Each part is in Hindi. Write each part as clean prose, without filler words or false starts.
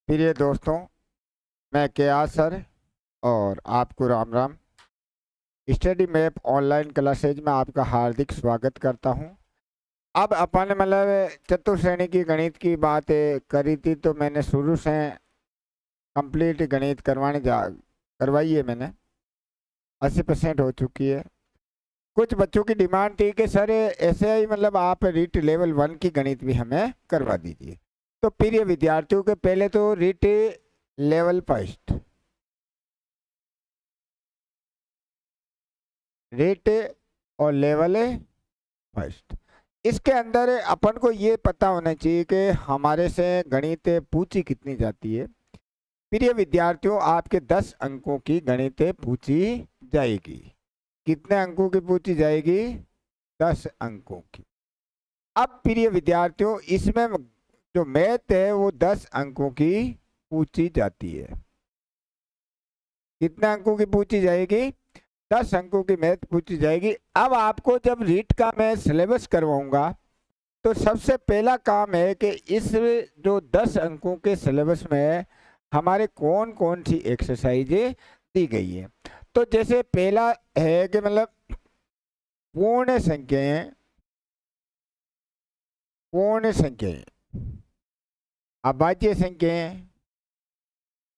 प्रिय दोस्तों, मैं के सर और आपको Ram Ram. Study map online classes में आपका हार्दिक स्वागत करता हूं। अब अपन चतुर्श्रेणी की गणित की बात करी थी, तो मैंने शुरू से कंप्लीट गणित करवाई है। मैंने 80% हो चुकी है। कुछ बच्चों की डिमांड थी कि सर ऐसे ही आप रीट लेवल 1 की गणित भी हमें करवा दीजिए। तो प्रिय विद्यार्थियों के पहले तो रीट लेवल फर्स्ट, रेट और लेवल फर्स्ट। इसके अंदर अपन को ये पता होना चाहिए कि हमारे से गणित पूछी कितनी जाती है। प्रिय विद्यार्थियों, आपके 10 अंकों की गणित पूछी जाएगी। कितने अंकों की पूछी जाएगी? 10 अंकों की। अब प्रिय विद्यार्थियों, इसमें जो मैथ है वो 10 अंकों की पूछी जाती है। कितने अंकों की पूछी जाएगी? 10 अंकों की मैथ पूछी जाएगी। अब आपको जब रीट का मैं सिलेबस करवाऊंगा तो सबसे पहला काम है कि इस जो 10 अंकों के सिलेबस में हमारे कौन कौन सी एक्सरसाइजें दी गई है। तो जैसे पहला है कि पूर्ण संख्याएं, अभाज्य संख्याएं,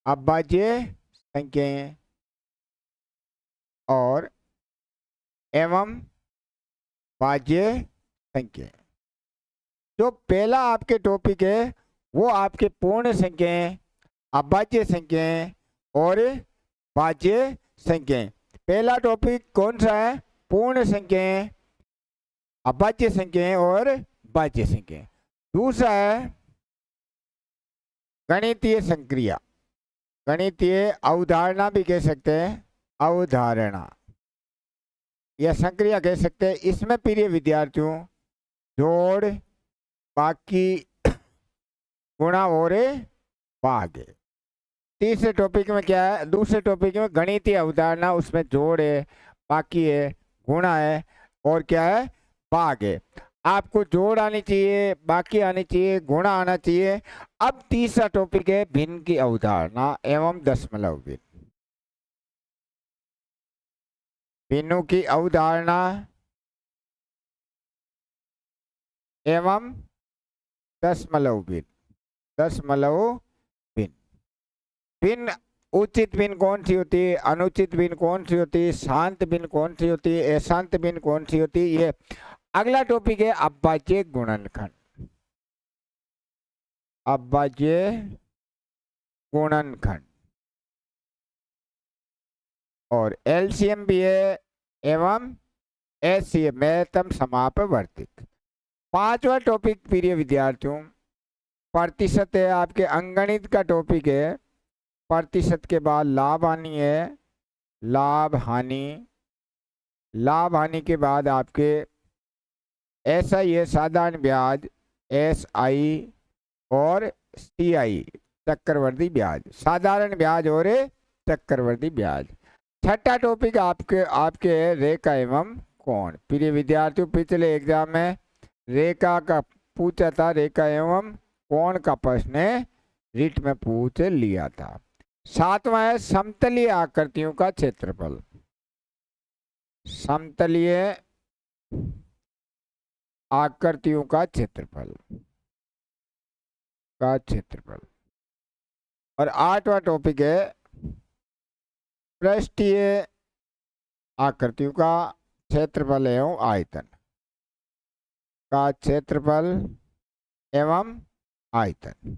अभाज्य संख्याएं और एवं भाज्य संख्याएं। जो पहला आपके टॉपिक है वो आपके पूर्ण संख्याएं, अभाज्य संख्याएं और भाज्य संख्याएं। पहला टॉपिक कौन सा है? पूर्ण संख्याएं, अभाज्य संख्याएं और भाज्य संख्याएं। दूसरा है गणितीय संक्रिया, गणितीय अवधारणा भी कह सकते हैं, अवधारणा या संक्रिया कह सकते हैं। इसमें प्रिय विद्यार्थियों जोड़, बाकी, गुणा और भाग। तीसरे टॉपिक में क्या है? दूसरे टॉपिक में गणितीय अवधारणा, उसमें जोड़ है, बाकी है, गुणा है और क्या है? भाग है। आपको जोड़ आनी चाहिए, बाकी आनी चाहिए, गुणा आना चाहिए। अब तीसरा टॉपिक है भिन्न की अवधारणा एवं दशमलव भिन्न। भिन्नों की अवधारणा एवं दशमलव भिन्न, दशमलव भिन्न। भिन्न उचित भिन्न कौन सी होती है, अनुचित भिन्न कौन सी होती है, शांत भिन्न कौन सी होती है, अशांत भिन्न कौन सी होती है। ये अगला टॉपिक है अभाज्य गुणनखंड, अभाज्य गुणनखंड और एलसीएम भी है एवं एचसीएफ महत्तम समापवर्तित। पांचवा टॉपिक प्रिय विद्यार्थियों प्रतिशत है। आपके अंकगणित का टॉपिक है। प्रतिशत के बाद लाभ हानि है, लाभ हानि। लाभ हानि के बाद आपके एसआई है, साधारण ब्याज, एसआई और सीआई चक्रवर्ती ब्याज, साधारण ब्याज और चक्रवर्ती ब्याज। छठा टॉपिक आपके रेखा एवं कोण। प्रिय विद्यार्थियों, पिछले एग्जाम में रेखा का पूछा था, रेखा एवं कोण का प्रश्न रीट में पूछ लिया था। सातवां है समतलीय आकृतियों का क्षेत्रफल, समतलीय आकृतियों का क्षेत्रफल, और आठवां टॉपिक है पृष्ठीय आकृतियों का क्षेत्रफल एवं आयतन का क्षेत्रफल एवं आयतन।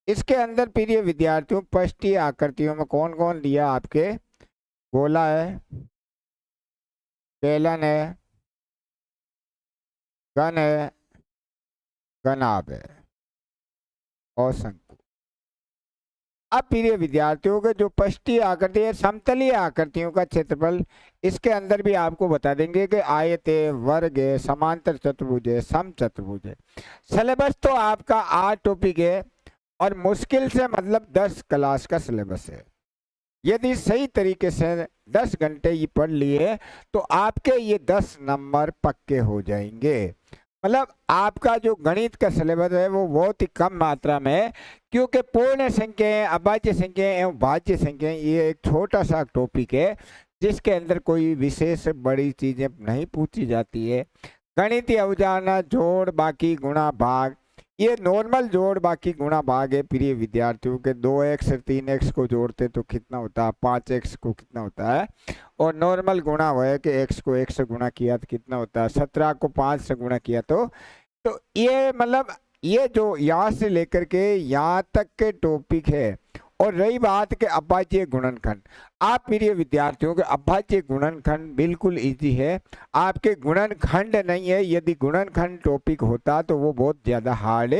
इसके अंदर प्रिय विद्यार्थियों पृष्ठीय आकृतियों में कौन कौन दिया? आपके गोला है, बेलन है, घन है, घनाभ है और शंकु। अब प्रिय विद्यार्थियों के जो पृष्ठीय आकृति है, समतलीय आकृतियों का क्षेत्रफल, इसके अंदर भी आपको बता देंगे कि आयत है, वर्ग है, समांतर चतुर्भुज है, समचतुर्भुज है। सिलेबस तो आपका 8 टॉपिक है और मुश्किल से 10 क्लास का सिलेबस है। यदि सही तरीके से 10 घंटे ये पढ़ लिए तो आपके ये 10 नंबर पक्के हो जाएंगे। मतलब आपका जो गणित का सिलेबस है वो बहुत ही कम मात्रा में है, क्योंकि पूर्ण संख्याएं, अभाज्य संख्याएं एवं भाज्य संख्याएं ये एक छोटा सा टॉपिक है जिसके अंदर कोई विशेष बड़ी चीजें नहीं पूछी जाती है। गणितीय अवधारणा, जोड़, बाकी, गुणा, भाग, ये नॉर्मल जोड़, बाकी, गुणा, भाग है प्रिय विद्यार्थियों के। 2x और 3x को जोड़ते तो कितना होता है, 5x को कितना होता है, और नॉर्मल गुणा हुआ है कि x को 1 से गुणा किया तो कितना होता है, 17 को 5 से गुणा किया तो ये मतलब ये जो यहाँ से लेकर के यहाँ तक के टॉपिक है। और रही बात के अभाज्य गुणनखंड, आप प्रिय विद्यार्थियों के अभाज्य गुणनखंड बिल्कुल इजी है, आपके गुणनखंड नहीं है। यदि गुणनखंड टॉपिक होता तो वो बहुत ज्यादा हार्ड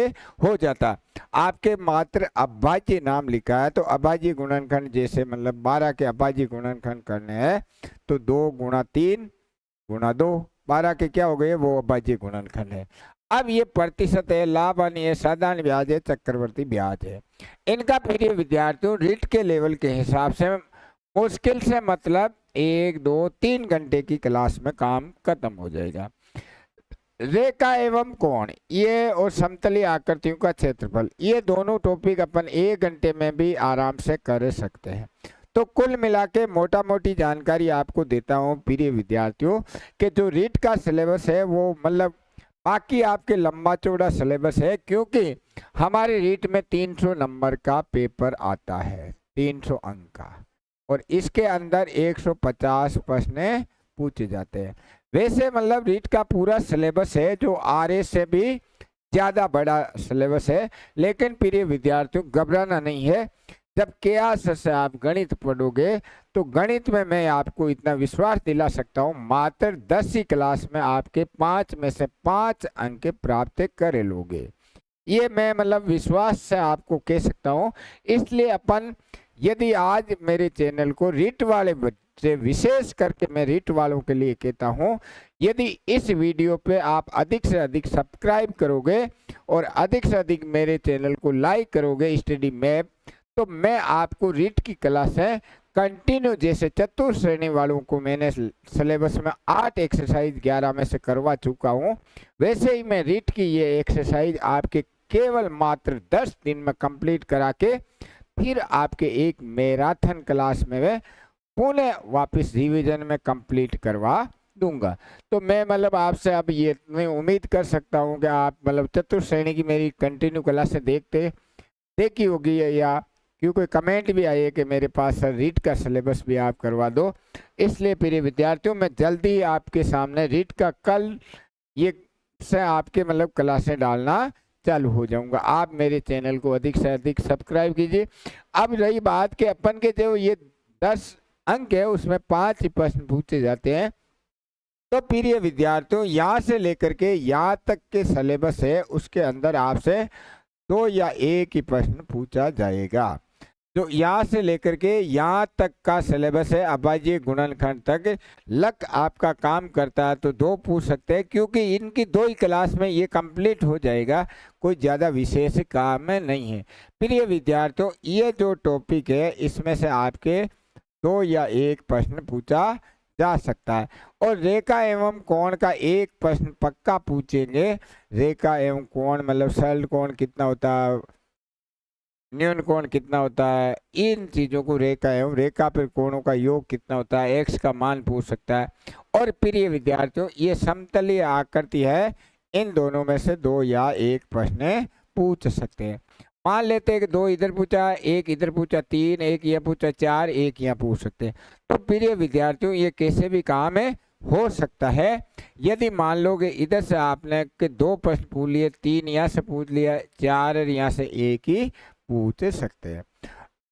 हो जाता। आपके मात्र अभाज्य नाम लिखा है तो अभाज्य गुणनखंड जैसे मतलब 12 के अभाज्य गुणनखंड करने हैं तो 2 गुणा 3 गुणा 2, 12 के क्या हो गए, वो अभाज्य गुणनखंड है। अब ये प्रतिशत है, लाभ हानि है, साधारण ब्याज है, चक्रवर्ती ब्याज है। इनका प्रिय विद्यार्थियों रीट के लेवल के हिसाब से मुश्किल से मतलब 1, 2, 3 घंटे की क्लास में काम खत्म हो जाएगा। रेखा एवं कोण ये और समतलीय आकृतियों का क्षेत्रफल, ये दोनों टॉपिक अपन 1 घंटे में भी आराम से कर सकते हैं। तो कुल मिला के मोटा मोटी जानकारी आपको देता हूँ प्रिय विद्यार्थियों कि जो रीट का सिलेबस है वो मतलब बाकी आपके लंबा चौड़ा सिलेबस है, क्योंकि हमारे रीट में 300 नंबर का पेपर आता है, 300 अंक का, और इसके अंदर 150 प्रश्न पूछे जाते हैं। वैसे मतलब रीट का पूरा सिलेबस है जो आरए से भी ज्यादा बड़ा सिलेबस है, लेकिन प्रिय विद्यार्थियों घबराना नहीं है। जब केयास से आप गणित पढ़ोगे तो गणित में मैं आपको इतना विश्वास दिला सकता हूँ, मात्र 10 ही क्लास में आपके 5 में से 5 अंक प्राप्त कर लोगे। ये मैं मतलब विश्वास से आपको कह सकता हूँ। इसलिए अपन यदि आज मेरे चैनल को रीट वाले बच्चे, विशेष करके मैं रीट वालों के लिए कहता हूँ, यदि इस वीडियो पे आप अधिक से अधिक सब्सक्राइब करोगे और अधिक से अधिक मेरे चैनल को लाइक करोगे स्टडी मैप, तो मैं आपको रीट की क्लास है कंटिन्यू, जैसे चतुर्थ श्रेणी वालों को मैंने सिलेबस में 8 एक्सरसाइज 11 में से करवा चुका हूं, वैसे ही मैं रीट की ये एक्सरसाइज आपके केवल मात्र 10 दिन में कंप्लीट करा के फिर आपके एक मैराथन क्लास में वे पुनः वापस रिवीजन में कंप्लीट करवा दूंगा। तो मैं मतलब आपसे अब ये मैं उम्मीद कर सकता हूं कि आप मतलब चतुर्थ श्रेणी की मेरी कंटिन्यू क्लास देखी होगी, या क्योंकि कमेंट भी आई है कि मेरे पास रीट का सिलेबस भी आप करवा दो। इसलिए प्रिय विद्यार्थियों मैं जल्दी आपके सामने रीट का कल ये से आपके मतलब क्लासें डालना चालू हो जाऊंगा। आप मेरे चैनल को अधिक से अधिक सब्सक्राइब कीजिए। अब रही बात कि अपन के जो ये 10 अंक है उसमें 5 ही प्रश्न पूछे जाते हैं, तो प्रिय विद्यार्थियों यहाँ से लेकर के यहाँ तक के सिलेबस है उसके अंदर आपसे 2 या 1 ही प्रश्न पूछा जाएगा। जो यहाँ से लेकर के यहाँ तक का सिलेबस है अभाज्य गुणनखंड तक लक आपका काम करता है तो 2 पूछ सकते हैं, क्योंकि इनकी 2 ही क्लास में ये कंप्लीट हो जाएगा, कोई ज़्यादा विशेष काम नहीं है। प्रिय विद्यार्थियों ये जो टॉपिक है इसमें से आपके 2 या 1 प्रश्न पूछा जा सकता है। और रेखा एवं कोण का 1 प्रश्न पक्का पूछेंगे। रेखा एवं कोण मतलब सरल कोण कितना होता है, न्यून कोण कितना होता है, इन चीजों को रेखा एवं रेखा पर कोणों का योग कितना होता है, एक्स का मान पूछ सकता है। और प्रिय विद्यार्थियों ये समतलीय आकृति है, इन दोनों में से 2 या 1 प्रश्न पूछ सकते हैं। मान लेते हैं कि 2 इधर पूछा, 1 इधर पूछा, 3, 1 यहाँ पूछा, 4, 1 यहाँ पूछ सकते हैं। तो प्रिय विद्यार्थियों ये कैसे भी काम है हो सकता है। यदि मान लोगे इधर से आपने के 2 प्रश्न पूछ लिए, 3 यहाँ से पूछ लिया, 4 यहाँ से 1 ही पूछ सकते हैं।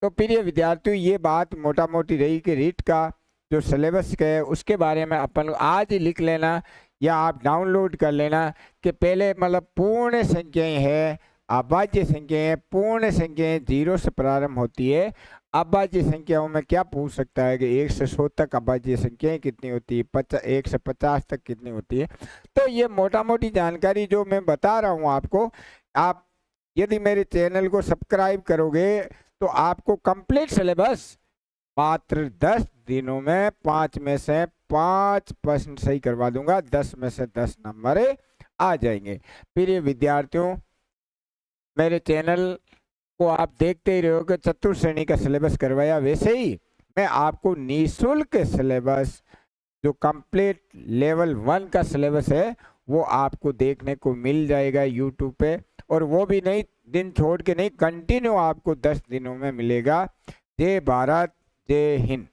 तो प्रिय विद्यार्थियों ये बात मोटा मोटी रही कि रीट का जो सिलेबस है उसके बारे में अपन आज ही लिख लेना या आप डाउनलोड कर लेना कि पहले मतलब पूर्ण संख्याएं है, अभाज्य संख्याएं, पूर्ण संख्याएं 0 से प्रारंभ होती है। अभाज्य संख्याओं में क्या पूछ सकता है कि 1 से 100 तक अभाज्य संख्याएं कितनी होती है, 1 से 50 तक कितनी होती है। तो ये मोटा मोटी जानकारी जो मैं बता रहा हूँ आपको, आप यदि मेरे चैनल को सब्सक्राइब करोगे तो आपको कंप्लीट सिलेबस मात्र 10 दिनों में 5 में से 5 प्रश्न सही करवा दूंगा, 10 में से 10 नंबर आ जाएंगे। प्रिय विद्यार्थियों, मेरे चैनल को आप देखते ही रहोगे, चतुर्थ श्रेणी का सिलेबस करवाया, वैसे ही मैं आपको निःशुल्क सिलेबस जो कंप्लीट लेवल 1 का सिलेबस है वो आपको देखने को मिल जाएगा यूट्यूब पे, और वो भी नहीं दिन छोड़ के नहीं, कंटिन्यू आपको 10 दिनों में मिलेगा। जय भारत, जय हिंद।